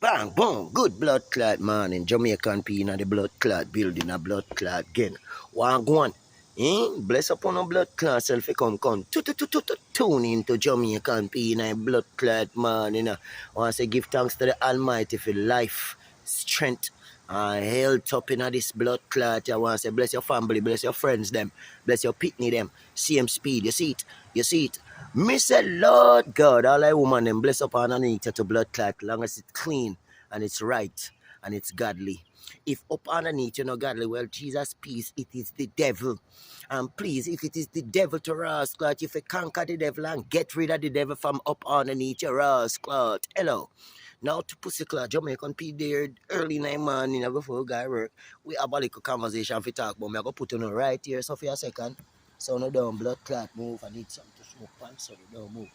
Bang, boom, good blood clot morning. Jamaican P in the blood clot building, a blood clot again. One. Bless upon a blood clot self come. Tune into Jamaican P in a blood clot morning. I want to say give thanks to the Almighty for life, strength, and health up in this blood clot. I want to say bless your family, bless your friends them, bless your pitney them. Same speed, you see it. Me say, Lord God, all I woman them bless up underneath to blood clot, long as it's clean and it's right and it's godly. If up underneath you know godly, well, Jesus peace, it is the devil. And please, if it is the devil to Ross clot, if you conquer the devil and get rid of the devil from up underneath your Ross clot. Hello. Now to pussy clot, Jamaican P there early in the morning before we go work. We have a little conversation for talk, but I'm going to put on right here so for a second. So no down blood clot move. I need something to smoke pants so don't move.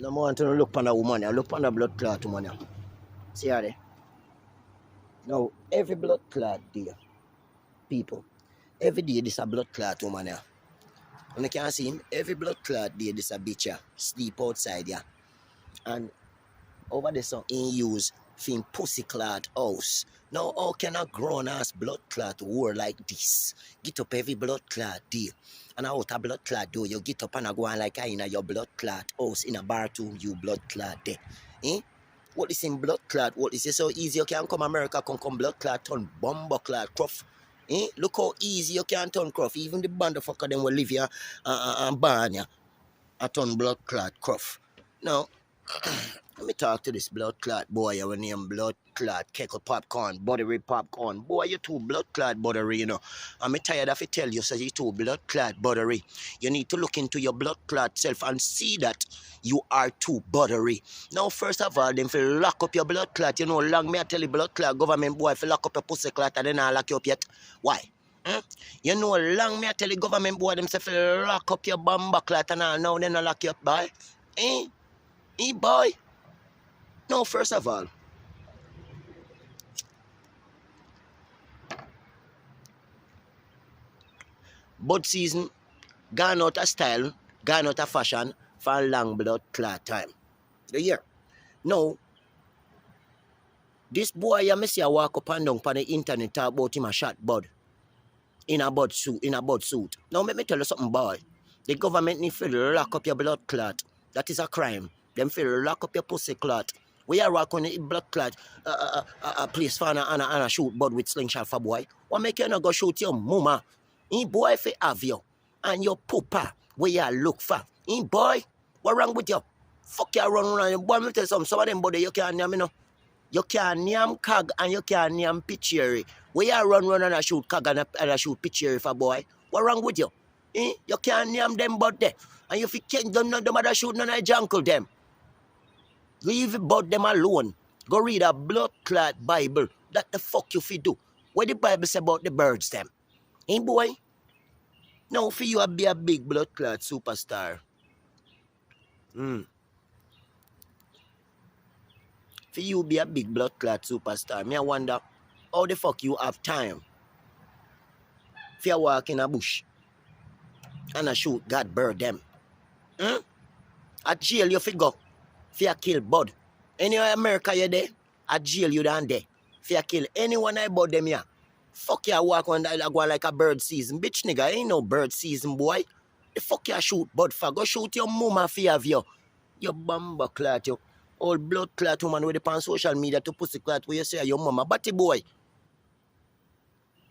No more want to look on a woman. I look on a blood clot woman. See how they? Now every blood clot day, people. Every day this a blood clot woman. And you can see him, every blood clot day this a bitch sleep outside and over there so in use fin pussy clot house. Now how can a grown ass blood clot war like this? Get up every blood clot day. And out a blood clot do you get up and go on like in a your blood clot house in a bathroom you blood clot there. Eh? What is in blood clot? What is it so easy you can come America come blood clot turn bomber clot cruff? Look how easy you can turn cruff. Even the bandafucker them will live here and burn you. A turn blood clot cruff. Now let me talk to this blood clot boy. Your name blood clot keckle popcorn, buttery popcorn. Boy, you too blood clot buttery, you know. I'm tired of it tell you, so you too blood clot buttery. You need to look into your blood clot self and see that you are too buttery. Now, first of all, them feel lock up your blood clot. You know, long me I tell you blood clot government boy feel lock up your pussy clot and then I lock you up yet. Why? You know, long me I tell you government boy them say feel lock up your bomba clot and all now then I lock you up, boy. Boy. No, first of all, bud season, gone out of style, gone out of fashion for a long blood clot time. The year. Now, this boy, I see I walk up and down on the internet talk about him a shot bud. In a bud suit. Now, let me tell you something, boy. The government need to lock up your blood clot. That is a crime. Them feel lock up your pussy clot. We are walking in blood clot place for and shoot bud with slingshot for boy. What make you not go shoot your mama? In boy fi have you. And your pooper where you look for. In boy, what wrong with you? Fuck you run around. Boy, me tell you some of them body you can't name, you know. You can't name cog and you can't name picture. Where you run and shoot cog and shoot picture for boy. What wrong with you? You can't name them but there. And if you can't do none of them other shoot none of jungle them. Leave about them alone. Go read a blood clot Bible. That the fuck you fi do. What the Bible say about the birds them? Boy? Now for you be a big blood clot superstar. For you be a big blood clot superstar. Me I wonder how the fuck you have time. If you walk in a bush and I shoot God bird them. At jail you fi go. If you kill bud. Anywhere America you there, at jail you down there. If you kill anyone about them here. Fuck you walk on that go like a bird season. Bitch nigga, ain't no bird season boy. The fuck you shoot bud for? Go shoot your mama if you have you. You bamba clot you. Old blood clot woman with the on social media to pussy clot where you say your mama. Batty boy.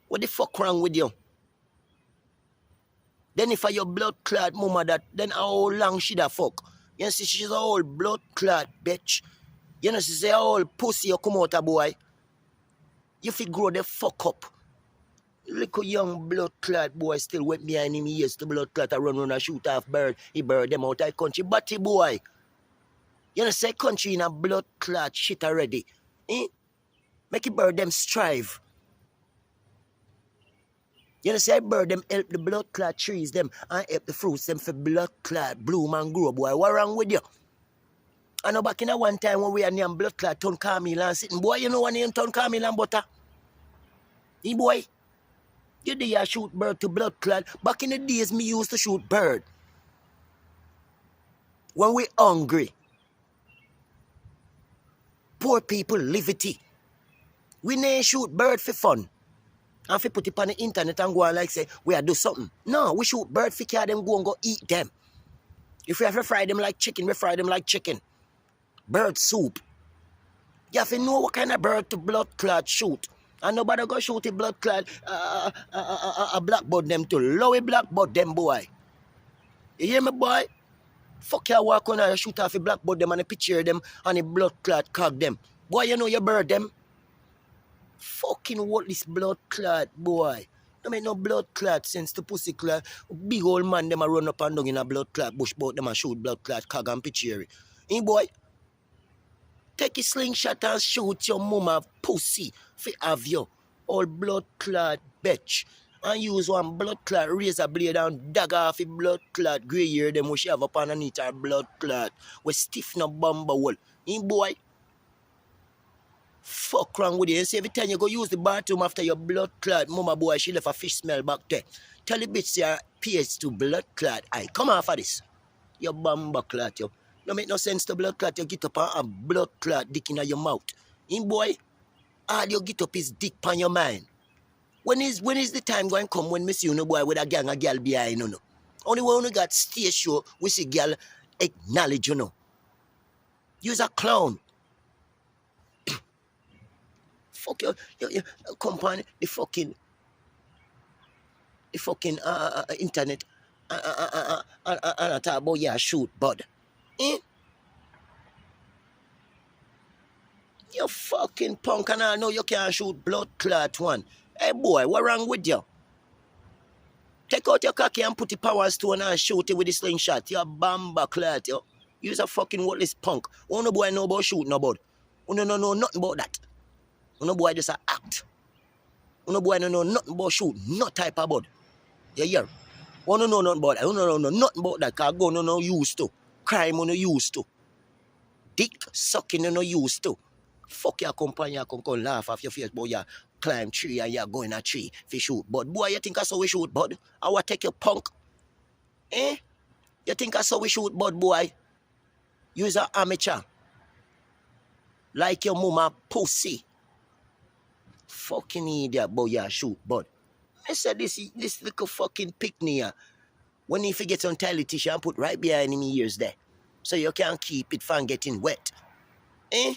What the fuck wrong with you? Then if I your blood clot mama that, then how long she da fuck? You see she's a old blood clot bitch. You know she say old pussy you come out a boy. You fi grow the fuck up. Little young blood clot boy still went behind him ears to blood clot a run and shoot off bird. He bird them out of country. Batty boy. You know say country in a blood clot shit already. Make it bird them strive. You know say bird them help the blood clot trees them and help the fruits them for blood clot bloom and grow boy. What wrong with you? I know back in a one time when we had name blood clot turn Carmel and sitting. Boy, you know what name turn Carmel and butter? Boy, you did shoot bird to blood clot. Back in the days me used to shoot bird. When we hungry. Poor people liberty. We nay shoot bird for fun. And if put it on the internet and go and like say, we are do something. No, we shoot bird for care them go and go eat them. If we have to fry them like chicken, we fry them like chicken. Bird soup. You have to know what kind of bird to blood clot shoot. And nobody go shoot a blood clot a blackboard them to low blackboard them boy. You hear me boy? Fuck you walk on and shoot off a blackboard them and a picture them and a blood clot cog them. Boy, you know you bird them. Fucking what this blood clot boy. Don't make no blood clot sense to pussy clot. Big old man them a run up and down in a blood clot bush boat them a shoot blood clot cog and picture. Boy, take a slingshot and shoot your mama pussy for have you. All blood clot bitch. And use one blood clot razor blade and dagger off a blood clot grey hair them we she have up underneath her blood clot. We stiff no bumper hole. Boy, fuck wrong with you. You see every time you go use the bathroom after your blood clot, mama boy, she left a fish smell back there. Tell the bitch your pH to blood clot. Aye, come off of this. You bumper clot, you. No make no sense to blood clot. You get up and have blood clot dick in your mouth. Boy, all you get up is dick on your mind. When is the time going to come when me see you no boy with a gang of girl behind you know? Only when you got stage show, we see girl acknowledge you know. You's a clown. Fuck you company, the fucking internet and talk about yeah shoot bud. You fucking punk and I know you can't shoot blood clot one. Hey boy, what wrong with you? Take out your cocky and put the power stone and shoot it with the slingshot. You bamba clot, yo. You's a fucking worthless punk. No boy know about shooting about. No nothing about that. No boy just a act. No boy no know nothing about shoot, no type of bud. You hear? No know nothing about that. No nothing about that. Cause gun no used to. Crime no used to. Dick sucking no used to. Fuck your company, you come laugh off your face, boy. You climb tree and you go in a tree for shoot. But boy, you think I saw we shoot, bud? I will take your punk. You think I saw we shoot, bud, boy? You's an amateur. Like your mama pussy. Fucking idiot, boy, you shoot, bud. I said this little fucking picnic here. When he forgets on toilet tissue and put right behind him ears there. So you can't keep it from getting wet. Eh?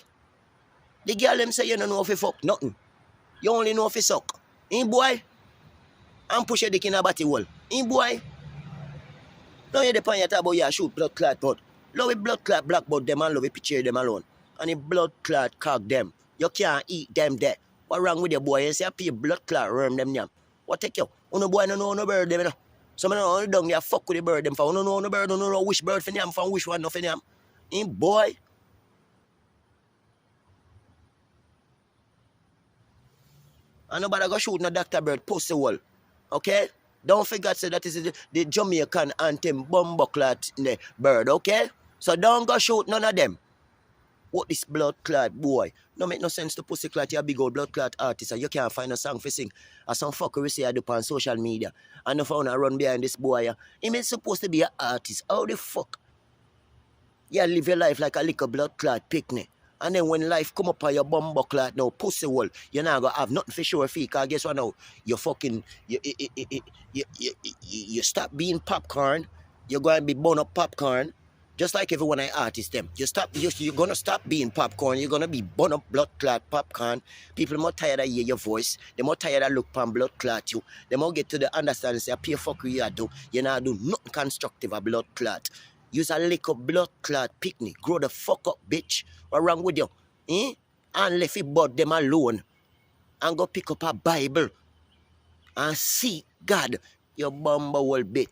The girl them say you don't know if you fuck nothing. You only know if you suck. Eh, boy? And push your dick in a body wall. Eh, boy? Now you depend on about you shoot blood clot but love it blood clot black but them and love it picture them alone. And the blood clot cock them. You can't eat them there. What wrong with your boy? You say you pay blood clot worm them yam. What take you? No boy no know bird them. Some of them only down there fuck with the bird them for no bird, no know which bird for them from which one no for them. Eh, boy? And nobody go shoot no Dr. Bird pussy wall. Okay? Don't forget say that is the Jamaican anthem bumbleclot in the bird, okay? So don't go shoot none of them. What this blood clot boy? No make no sense to pussy clot you big old blood clot artist and you can't find a song for sing. Or some fuckery say I do on social media. And no found a run behind this boy. He ain't supposed to be an artist. How the fuck? You live your life like a little blood clot picnic. And then when life come up on your bumbo clot now, pussy wall, you're not gonna have nothing for sure for you. Cause guess what now? You fucking you stop being popcorn, you're gonna be bone up popcorn. Just like everyone I artist them. You're gonna stop being popcorn, you're gonna be bone up blood clot popcorn. People more tired of hear your voice, they more tired of look pan blood clot you. They more get to the understanding say pay fuck you do. You not do nothing constructive a blood clot. Use a little blood clot picnic. Grow the fuck up, bitch. What wrong with you? Eh? And left it but them alone. And go pick up a Bible. And seek God. You bumble bitch.